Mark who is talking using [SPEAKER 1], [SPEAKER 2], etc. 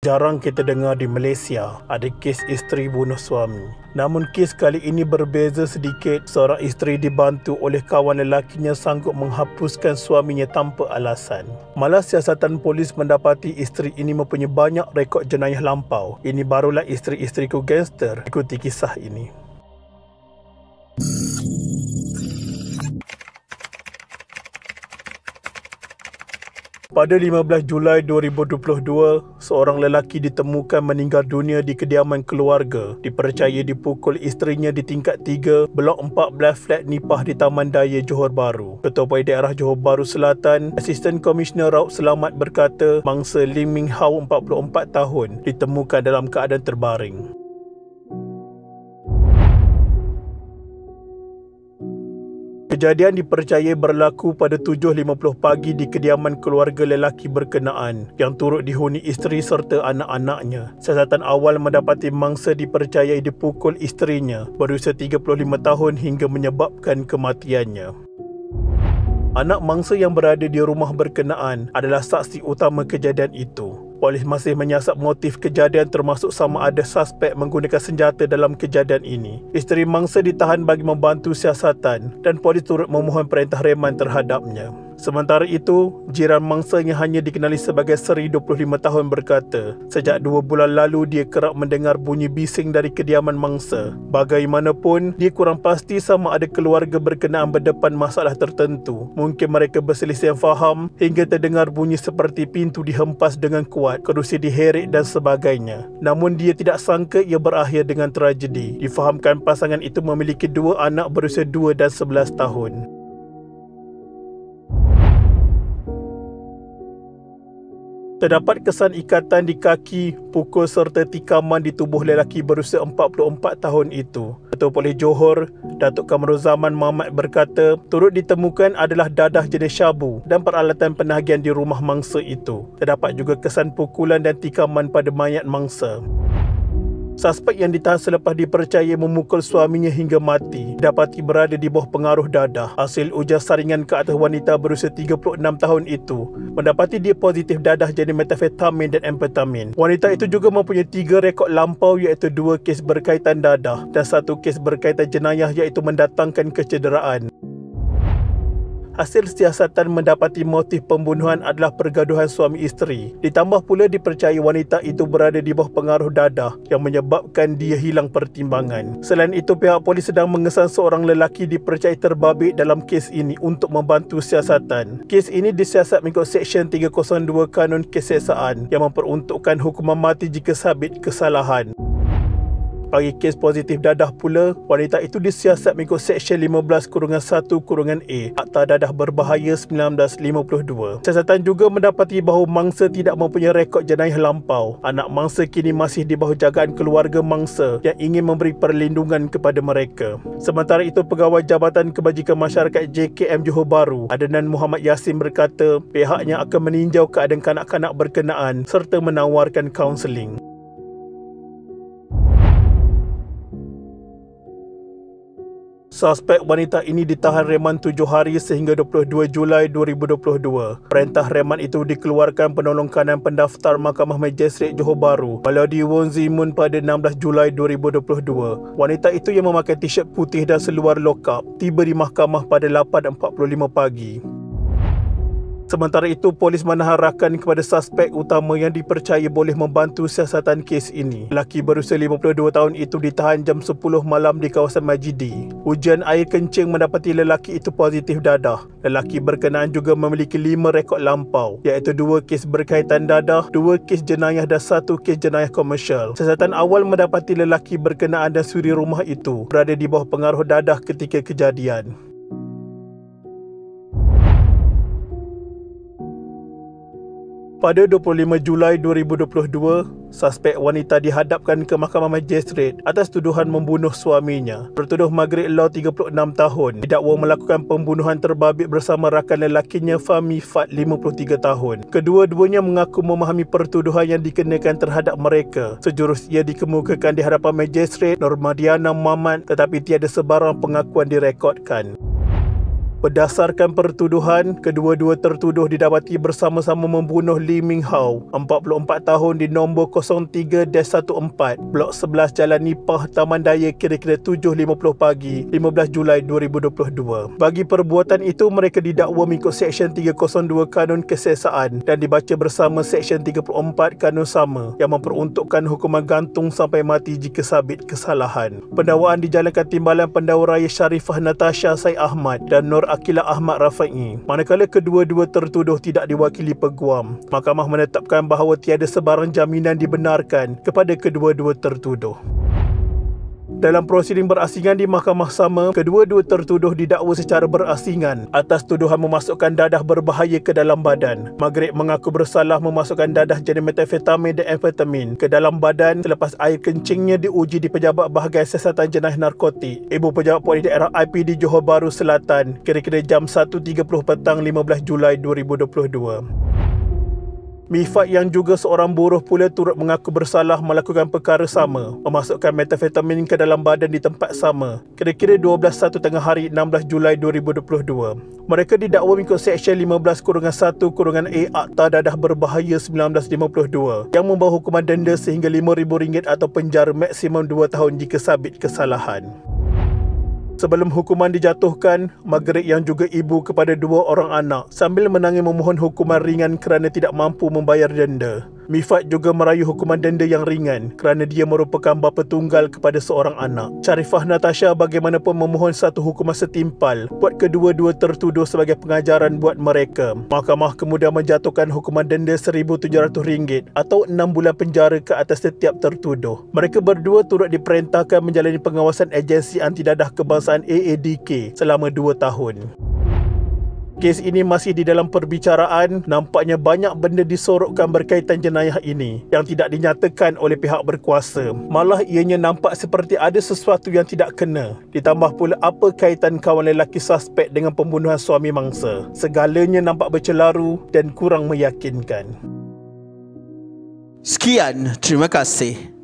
[SPEAKER 1] Jarang kita dengar di Malaysia ada kes isteri bunuh suami. Namun kes kali ini berbeza sedikit. Seorang isteri dibantu oleh kawan lelakinya sanggup menghapuskan suaminya tanpa alasan. Malah siasatan polis mendapati isteri ini mempunyai banyak rekod jenayah lampau. Ini barulah isteri-isteriku gangster. Ikuti kisah ini. Pada 15 Julai 2022, seorang lelaki ditemukan meninggal dunia di kediaman keluarga. Dipercayai dipukul isterinya di tingkat 3, blok 14 flat Nipah di Taman Daya, Johor Bahru. Ketua Polis Daerah Johor Bahru Selatan, Asisten Komisioner Raut Selamat berkata, mangsa Lim Ming Hau 44 tahun ditemukan dalam keadaan terbaring. Kejadian dipercayai berlaku pada 7.50 pagi di kediaman keluarga lelaki berkenaan yang turut dihuni isteri serta anak-anaknya. Siasatan awal mendapati mangsa dipercayai dipukul isterinya berusia 35 tahun hingga menyebabkan kematiannya. Anak mangsa yang berada di rumah berkenaan adalah saksi utama kejadian itu. Polis masih menyiasat motif kejadian termasuk sama ada suspek menggunakan senjata dalam kejadian ini. Isteri mangsa ditahan bagi membantu siasatan dan polis turut memohon perintah reman terhadapnya. Sementara itu, jiran mangsa yang hanya dikenali sebagai Seri 25 tahun berkata, sejak 2 bulan lalu dia kerap mendengar bunyi bising dari kediaman mangsa. Bagaimanapun, dia kurang pasti sama ada keluarga berkenaan berdepan masalah tertentu. Mungkin mereka berselisih faham hingga terdengar bunyi seperti pintu dihempas dengan kuat, kerusi diheret dan sebagainya. Namun dia tidak sangka ia berakhir dengan tragedi. Difahamkan pasangan itu memiliki 2 anak berusia 2 dan 11 tahun. Terdapat kesan ikatan di kaki, pukul serta tikaman di tubuh lelaki berusia 44 tahun itu. Ketua Polis Johor, Datuk Kamruzaman Mamat berkata, turut ditemukan adalah dadah jenis syabu dan peralatan penagihan di rumah mangsa itu. Terdapat juga kesan pukulan dan tikaman pada mayat mangsa. Suspek yang ditahan selepas dipercayai memukul suaminya hingga mati dapati berada di bawah pengaruh dadah. Hasil ujar saringan ke atas wanita berusia 36 tahun itu mendapati dia positif dadah jenis metafetamin dan amfetamin. Wanita itu juga mempunyai 3 rekod lampau iaitu 2 kes berkaitan dadah dan 1 kes berkaitan jenayah iaitu mendatangkan kecederaan. Hasil siasatan mendapati motif pembunuhan adalah pergaduhan suami isteri. Ditambah pula dipercayai wanita itu berada di bawah pengaruh dadah yang menyebabkan dia hilang pertimbangan. Selain itu, pihak polis sedang mengesan seorang lelaki dipercayai terbabit dalam kes ini untuk membantu siasatan. Kes ini disiasat mengikut Seksyen 302 Kanun Keseksaan yang memperuntukkan hukuman mati jika sabit kesalahan. Bagi kes positif dadah pula, wanita itu disiasat mengikut Seksyen 15-1-A Akta Dadah Berbahaya 1952. Siasatan juga mendapati bahawa mangsa tidak mempunyai rekod jenayah lampau. Anak mangsa kini masih di bawah jagaan keluarga mangsa yang ingin memberi perlindungan kepada mereka. Sementara itu, Pegawai Jabatan Kebajikan Masyarakat JKM Johor Bahru, Adnan Muhammad Yassin berkata, pihaknya akan meninjau keadaan kanak-kanak berkenaan serta menawarkan kaunseling. Suspek wanita ini ditahan reman 7 hari sehingga 22 Julai 2022. Perintah reman itu dikeluarkan penolong kanan pendaftar Mahkamah Magistrate Johor Bahru, Maladi Wong Zimun pada 16 Julai 2022. Wanita itu yang memakai t-shirt putih dan seluar lokap tiba di mahkamah pada 8.45 pagi. Sementara itu, polis menahan rakan kepada suspek utama yang dipercayai boleh membantu siasatan kes ini. Lelaki berusia 52 tahun itu ditahan jam 10 malam di kawasan Majidi. Hujan air kencing mendapati lelaki itu positif dadah. Lelaki berkenaan juga memiliki 5 rekod lampau iaitu 2 kes berkaitan dadah, 2 kes jenayah dan 1 kes jenayah komersial. Siasatan awal mendapati lelaki berkenaan dan suri rumah itu berada di bawah pengaruh dadah ketika kejadian. Pada 25 Julai 2022, suspek wanita dihadapkan ke Mahkamah Magistrate atas tuduhan membunuh suaminya. Bertuduh Margaret Law 36 tahun didakwa melakukan pembunuhan terbabit bersama rakan lelakinya Fahmi Fad 53 tahun. Kedua-duanya mengaku memahami pertuduhan yang dikenakan terhadap mereka. Sejurus ia dikemukakan di hadapan Magistrate Normadiana Muhammad tetapi tiada sebarang pengakuan direkodkan. Berdasarkan pertuduhan, kedua-dua tertuduh didapati bersama-sama membunuh Lee Ming Hao, 44 tahun di nombor 03-14, Blok 11 Jalan Nipah, Taman Daya kira-kira 7.50 pagi, 15 Julai 2022. Bagi perbuatan itu, mereka didakwa mengikut Seksyen 302 Kanun Keseksaan dan dibaca bersama Seksyen 34 Kanun sama yang memperuntukkan hukuman gantung sampai mati jika sabit kesalahan. Pendakwaan dijalankan Timbalan Pendakwa Raya Sharifah Natasha Said Ahmad dan Nur Akilah Ahmad Rafai. Manakala kedua-dua tertuduh tidak diwakili peguam, mahkamah menetapkan bahawa tiada sebarang jaminan dibenarkan kepada kedua-dua tertuduh. Dalam prosiding berasingan di mahkamah sama, kedua-dua tertuduh didakwa secara berasingan atas tuduhan memasukkan dadah berbahaya ke dalam badan. Maghrib mengaku bersalah memasukkan dadah jenis metafetamin dan amfetamin ke dalam badan selepas air kencingnya diuji di Pejabat Bahagian Siasatan Jenayah Narkotik, Ibu Pejabat Polis Daerah IPD Johor Bahru Selatan, kira-kira jam 1.30 petang 15 Julai 2022. Mifat yang juga seorang buruh pula turut mengaku bersalah melakukan perkara sama, memasukkan metafetamin ke dalam badan di tempat sama, kira-kira 12.1 tengah hari 16 Julai 2022. Mereka didakwa mengikut Seksyen 15-1-A Akta Dadah Berbahaya 1952 yang membawa hukuman denda sehingga RM5,000 atau penjara maksimum 2 tahun jika sabit kesalahan. Sebelum hukuman dijatuhkan, Margaret yang juga ibu kepada 2 orang anak sambil menangis memohon hukuman ringan kerana tidak mampu membayar denda. Mifat juga merayu hukuman denda yang ringan kerana dia merupakan bapa tunggal kepada seorang anak. Sharifah Natasha bagaimanapun memohon satu hukuman setimpal buat kedua-dua tertuduh sebagai pengajaran buat mereka. Mahkamah kemudian menjatuhkan hukuman denda RM1,700 atau 6 bulan penjara ke atas setiap tertuduh. Mereka berdua turut diperintahkan menjalani pengawasan Agensi Antidadah Kebangsaan AADK selama 2 tahun. Kes ini masih di dalam perbicaraan. Nampaknya banyak benda disorokkan berkaitan jenayah ini yang tidak dinyatakan oleh pihak berkuasa. Malah ianya nampak seperti ada sesuatu yang tidak kena. Ditambah pula apa kaitan kawan lelaki suspek dengan pembunuhan suami mangsa. Segalanya nampak bercelaru dan kurang meyakinkan.
[SPEAKER 2] Sekian, terima kasih.